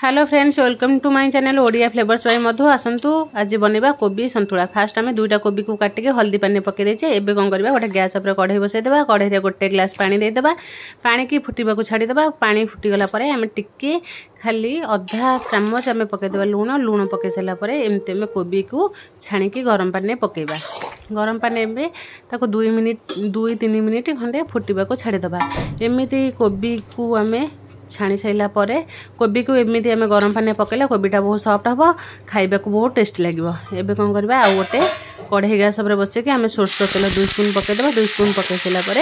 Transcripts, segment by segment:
Hello friends, welcome to my channel Odia flavours by Madhu. आसतु आज बनवा कोबी संतुला। फास्ट आम दुईटा कोबी को काटिके हल्दी पानी पकई देचे। एबे कौन करबा, गोटे गैस उपर कढ़ई बसैदेबा। कढ़ई रे गोटे ग्लास पानी देदेबा। पानी की फुटिबा को छाड़ीदेबा। पानी फुटीगला परे आम टिके खाली आधा चामच आम पकईदेबा लुण पकई सारा पर एमती आम कोबी को छाणिकी गरम पानी पकईबा। गरम पानी में ताको 2-3 मिनिट खंडे फुटिबा को छाड़ीदेबा। एमती कोबी को आम छाणी सारा पर कोबी को एमती आम गरम पानी पकईला कोबीटा बहुत सॉफ्ट हम, खाइबा को बहुत टेस्टी लगे। एबे कौन करबा, आ गोटे कढ़ई गैस उपर बसैके आम सोरष तेल 2 स्पून पकईदेबा। 2 स्पून पकई सारा पर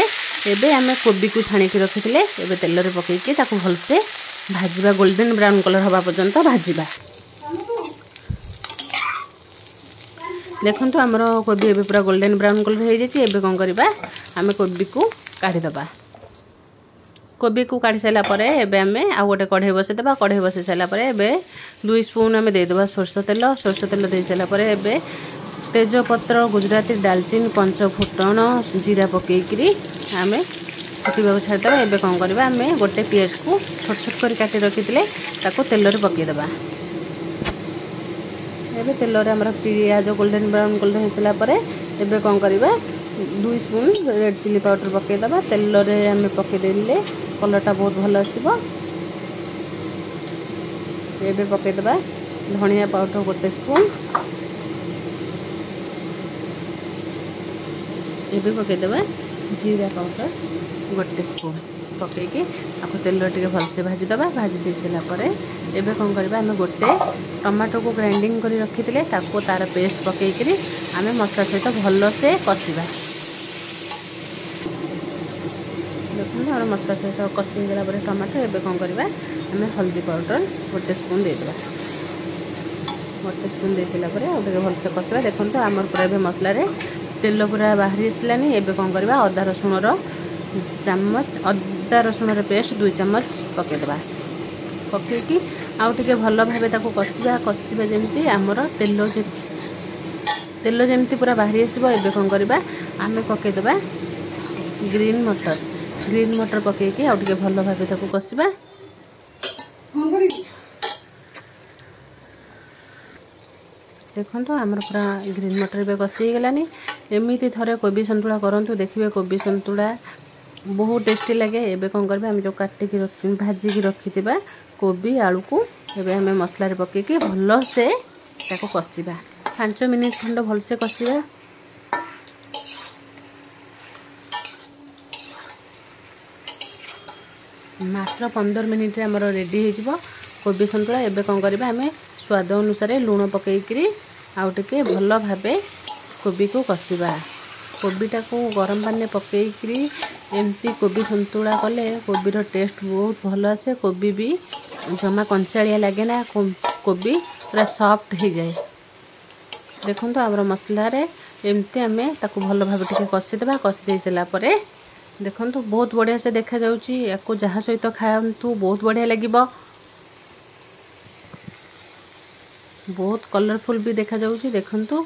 एबे आम कोबी को छाणिकी रखिथिले एबे तेल रे पकईके ताको भलसे भाजिबा। गोल्डन ब्राउन कलर हवा पर्यंत भाजिबा। देखंतु हमर कोबी एबे पूरा गोल्डन ब्राउन कलर हो जाइए। एबे कौन करबा, आम कोबी को काढ़ीदेबा। कोबी को काढ़ी सारा पर एबे आमे आ गोटे कढ़ई बसैदेबा। कढ़ई बसै सारा पर एबे 2 स्पून आमे देदेबा सोरष तेल। सोरष तेल दे सारा पर एबे तेजपत्र, गुजराती, दालचीनी, पंच फुटण, जीरा पकईकरी आमे फुटवा छाड़ीदेबा। एबे कौन करबा, आमे गोटे पियाज को छोट छोट कर काटी रखिथिले ताको तेल रे पकईदेबा। एबे तेल रे हमर पियाज गोल्डन ब्राउन कलर हो सारा पर एबे कौन करबा, 2 स्पून रेड चिली पाउडर पकईदेबा। तेल रे आमे पकईदेले कलरटा बहुत भल आसो। एबे पकईदेबा धनिया पाउडर गोटे स्पून। एबे पकईदेबा जीरा पाउडर गोटे स्पून पकईकी आपको तेल टे भलसे भाजीदेबा। भाजी दे सारा पर एबे कौन करबा, आम गोटे टमाटो को ग्राइंडिंग कर रखिथिले ताको तार पेस्ट पकईकरी आम मसला सहित भलसे कषिबा। देखो और मसला सहित कषि गला टमाटो। एबे कौन करबा, आम हल्दी पाउडर गोटे स्पून देदेबा। गोटे स्पून दे सारा पर और भलसे कषिबा। देखो आमर पूरा एबे मसला रे तेल पूरा बाहरी आसलानी। एबे कौन करबा, अदा रसुण रे पेस्ट 2 चम्मच पकईदेबा। पकईकी आउ टिके भल भाबे ताको कषिबा जेमती आमर तेल जेमती पूरा बाहरी आसो। एबे कौन करबा, आम पकईदेबा ग्रीन मटर पकईकी आउ टिके भल भाबे ताको कषिबा। देखो आमर पूरा ग्रीन मटर भी कषि गलानी। एमती थरे कोबी संतुला करंतु, देखिए कोबी संतुला बहुत टेस्टी लगे। एबे कौन करबा, हम जो काटिकी भाजिकी रखिथिबा कोबी आलू को एबे हमें मसला रे पकईकी भल से ताको कषिबा। 5 मिनिट खंड भल से कषिबा। मात्र 15 मिनिट रे हमर रेडी हो जिवो कोबी संतुला। एबे कौन करबा, हमें स्वाद अनुसार लुण पकईकरी आउ टिके भल भाबे कोबी को कषिबा। कोबीटा को गरम पानी पकईकरी एमती कोबी संतुला कले कोबीर टेस्ट बहुत भल आसे। कोबी भी जमा कंचालिया लगे ना, कोबी पूरा सॉफ्ट हो जाए। देखो आमर मसला रे एमती आम ताको भल भाव टिके कषिदेबा। कषि दे सारा पर देखो बहुत बढ़िया से देखा जाउची। याको जहाँ सहित खाआंतु बहुत बढ़िया लगिबो। बहुत कलरफुल भी देखा जाउची। देखंतु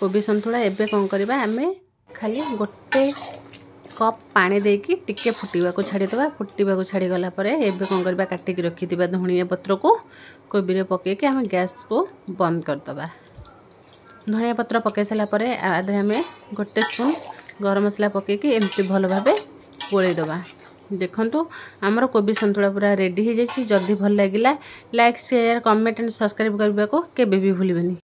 कोबी संतुला। एबे कौन करबा, आमे खाली गोटे कप पानी देकी टिके फुटीबा को छाड़ीदेबा। फुटीबा को छाड़ी गला पर एबे कौन करबा, काटिकी रखिथिबा धनिया पत्र को कोबी रे पकईकी आमे गैस को बंद करदबा। धनिया पत्र पकई सारा पर आधे आमे गोटे स्पून गरम मसला पकईकी एमती भल भाबे गोलैदबा। देखंतु आमर कोबी संतुला पूरा रेडी हो जाइए। जदि भल लगिला like, share, comment and subscribe करबा को केबे भी भूलिबेनी।